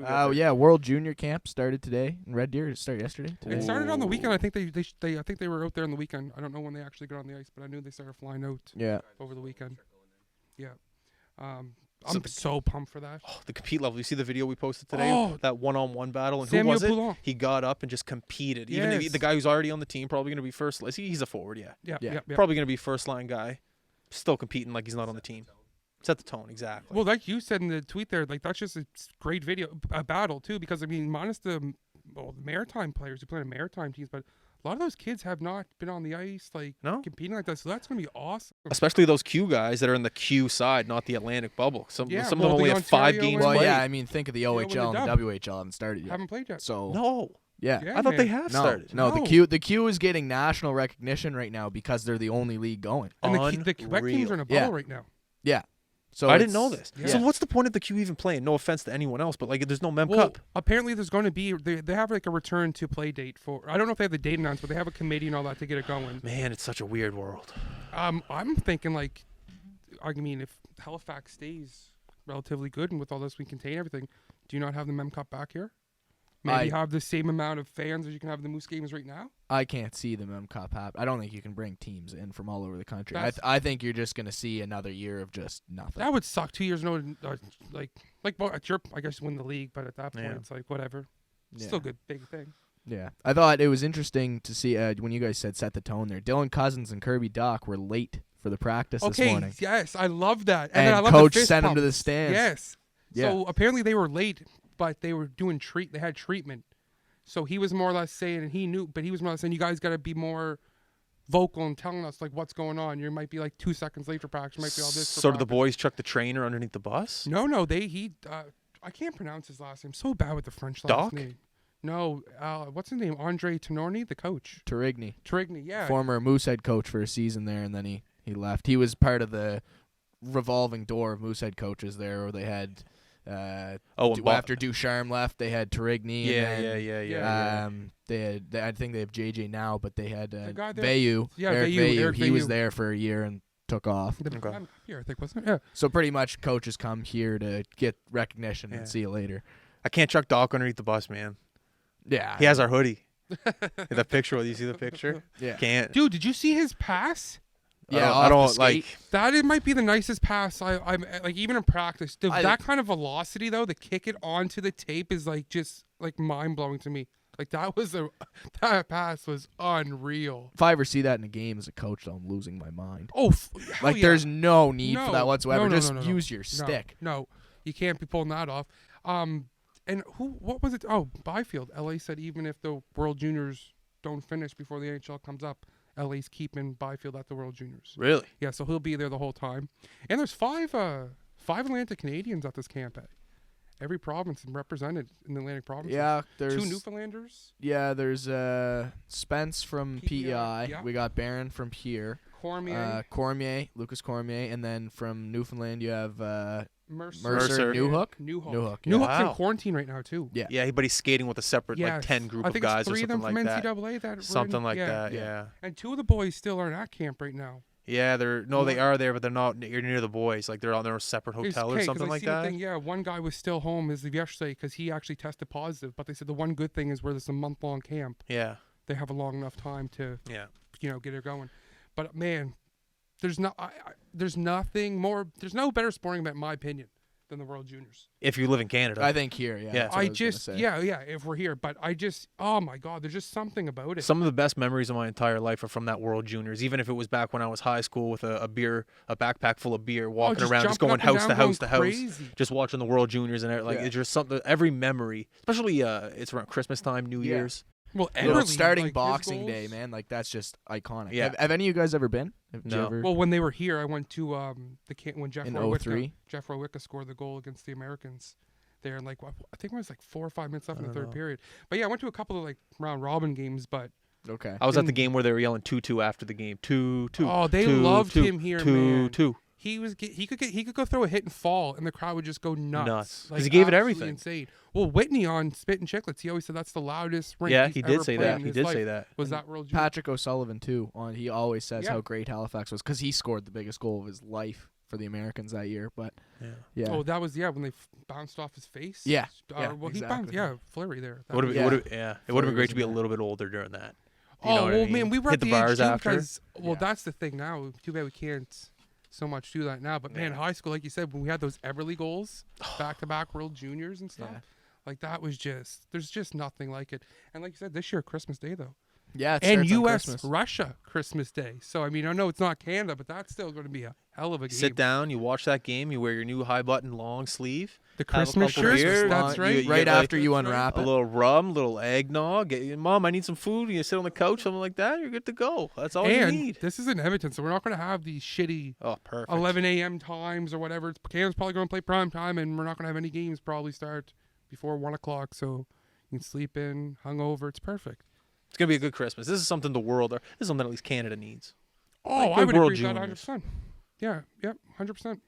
we got Oh there? yeah, World Junior Camp started today in Red Deer. It started yesterday. It started on the Ooh. weekend. I think I think they were out there on the weekend. I don't know when they actually got on the ice, but I knew they started flying out Yeah. over the weekend. Yeah. So I'm so pumped for that. Oh, the compete level. You see the video we posted today? Oh. That one-on-one battle, and Samuel who was it? Poulin. He got up and just competed. Even if Yes. the guy who's already on the team, probably going to be first. He's a forward, yeah. Yeah, Yeah. yeah, yeah. Probably going to be first line guy. Still competing like he's not on the team. Set the tone, exactly. Well, like you said in the tweet there, like that's just a great video, a battle too, because I mean, minus the maritime players who play in maritime teams, but a lot of those kids have not been on the ice like No? competing like that, so that's gonna be awesome. Especially those Q guys that are in the Q side, not the Atlantic bubble. Some Yeah, of them well, only the have 5 Ontario games and- Well, played. yeah. I mean, think of the with the OHL and the dub. WHL haven't started yet. Haven't played yet. So No. yeah. Yeah, I thought they man. have No, started. no, No. the Q is getting national recognition right now because they're the only league going. And the Quebec teams are in a bubble Yeah. right now. Yeah. So I didn't know it's- this. Yeah. So what's the point of the Q even playing? No offense to anyone else, but like there's no Mem Well, Cup. apparently there's going to be they have like a return to play date for. I don't know if they have the date announced, but they have a committee and all that to get it going. Man, it's such a weird world. I'm thinking like, I mean, if Halifax stays relatively good and with all this we contain everything, do you not have the Mem Cup back here? Maybe have the same amount of fans as you can have the Moose games right now. I can't see the Mem Cup happen. I don't think you can bring teams in from all over the country. That's- I think you're just going to see another year of just nothing. That would suck. 2 years no, like well, at your I guess win the league, but at that point Yeah. it's like whatever. Yeah. Still good, big thing. Yeah. I thought it was interesting to see when you guys said set the tone there. Dylan Cousins and Kirby Doc were late for the practice this Okay, morning. yes, I love that. And then I love coach the fist sent him to the pumps. stands. Yes. Yeah. So apparently they were late, but they were doing They had treatment. So he was more or less saying, and he knew, but he was more or less saying, you guys got to be more vocal and telling us like what's going on. You might be like 2 seconds late for practice. You might be all this. for So did the practice. boys chuck the trainer underneath the bus? No, I can't pronounce his last name. So bad with the French last Doc? name. No, what's his name? Andre Tonorni, the coach. Tarigny, Trigny, yeah. former Moosehead coach for a season there, and then he left. He was part of the revolving door of Moosehead coaches there, where they had after Ducharme left, they had Tarigny. Yeah, and then, yeah. They had. I think they have JJ now, but they had guy there- Vayu. Yeah, Eric Vayu, Eric He was Vayu. there for a year and took off. The Okay. here, I think, wasn't it? Yeah. So pretty much, coaches come here to get recognition Yeah. and see you later. I can't chuck Doc underneath the bus, man. Yeah, He has our hoodie. The picture. You see the picture? Yeah, Can't. Dude, did you see his pass? yeah. I off don't the skate. like. That it might be the nicest pass I'm like even in practice. That kind of velocity though, to kick it onto the tape is like just like mind blowing to me. Like that pass was unreal. If I ever see that in a game as a coach, though, I'm losing my mind. Oh, hell Like yeah. there's no need No, for that whatsoever. no, Just no. use your stick. No, you can't be pulling that off. And what was it? Oh, Byfield. LA said even if the World Juniors don't finish before the NHL comes up, LA's keeping Byfield at the World Juniors. Really? Yeah, so he'll be there the whole time. And there's five Atlantic Canadians at this camp. Every province is represented in the Atlantic provinces. Yeah, there's 2 Newfoundlanders, there's Spence from PEI. yeah. We got Barron from here. Cormier, Lucas Cormier, and then from Newfoundland you have Mercer, Newhook. Newhook. Newhook. Yeah. Newhook's in Wow. quarantine right now too. Yeah. Yeah, but he's skating with a separate like 10 group I of think guys it's or 3 of something them like from that. NCAA that were Something in- like yeah. that. Yeah. And 2 of the boys still aren't at camp right now. Yeah, they are there, but they're not near the boys. Like they're on their separate hotel or something like that. Yeah, one guy was still home as of yesterday because he actually tested positive. But they said the one good thing is where there's a month-long camp, Yeah. they have a long enough time to Yeah. get it going. But man, there's nothing more. There's no better sporting event, in my opinion, than the World Juniors. If you live in Canada. I think here, yeah. Yeah. that's what I was just gonna say. yeah, if we're here. But oh my God, there's just something about it. Some of the best memories of my entire life are from that World Juniors. Even if it was back when I was high school with a backpack full of beer, walking just around, just jumping going up and house to down, house to going house, crazy. just watching the World Juniors and like Yeah. it's just something. Every memory, especially it's around Christmas time, New Yeah. Year's. Well, Little Everly, starting like, his Boxing goals- Day, man. Like that's just iconic. Yeah. Have any of you guys ever been? Have you No. ever- Well, when they were here, I went to when Jeff In Rowicka, 03? Jeff Rowicka scored the goal against the Americans. There, and I think it was like 4 or 5 minutes left in the I third don't know. period. But yeah, I went to a couple of like round robin games. But okay. I was at the And- game where they were yelling 2-2 after the game. 2-2. Oh, they 2-2, loved him here, man. 2-2. he could go throw a hit and fall, and the crowd would just go nuts. Nuts. 'Cause Like, he gave it absolutely everything. Insane. Well, Whitney on Spit and Chicklets, he always said that's the loudest rink. Yeah, he's he did ever say played that. in He his did life. say that. Was that World Junior? Patrick O'Sullivan too. He always says Yeah. how great Halifax was because he scored the biggest goal of his life for the Americans that year. But yeah. Oh, that was when they bounced off his face. Yeah. Well, exactly. he bounced. Flurry there. It would have been great to be a little bit older during that. Man, we were hit at the age bars too after. because that's the thing now. Too bad we can't so much do that now. But man, high school, like you said, when we had those Everly goals, back-to-back World Juniors and stuff, like that was there's just nothing like it. And like you said, this year Christmas Day though. Yeah, and U.S. Russia Christmas Day. So I mean, I know it's not Canada, but that's still going to be a hell of a game. Sit down, you watch that game, you wear your new high button long sleeve, the Christmas shirt. That's right. You right after you unwrap it, a little rum, little eggnog. Mom, I need some food. You sit on the couch, something like that. You're good to go. That's all you need. This is in Edmonton, so we're not going to have these shitty 11 a.m. times or whatever. Canada's probably going to play prime time, and we're not going to have any games probably start before 1 o'clock. So you can sleep in, hungover. It's perfect. It's going to be a good Christmas. This is something this is something at least Canada needs. Oh, I would agree with that 100%. Yeah, 100%.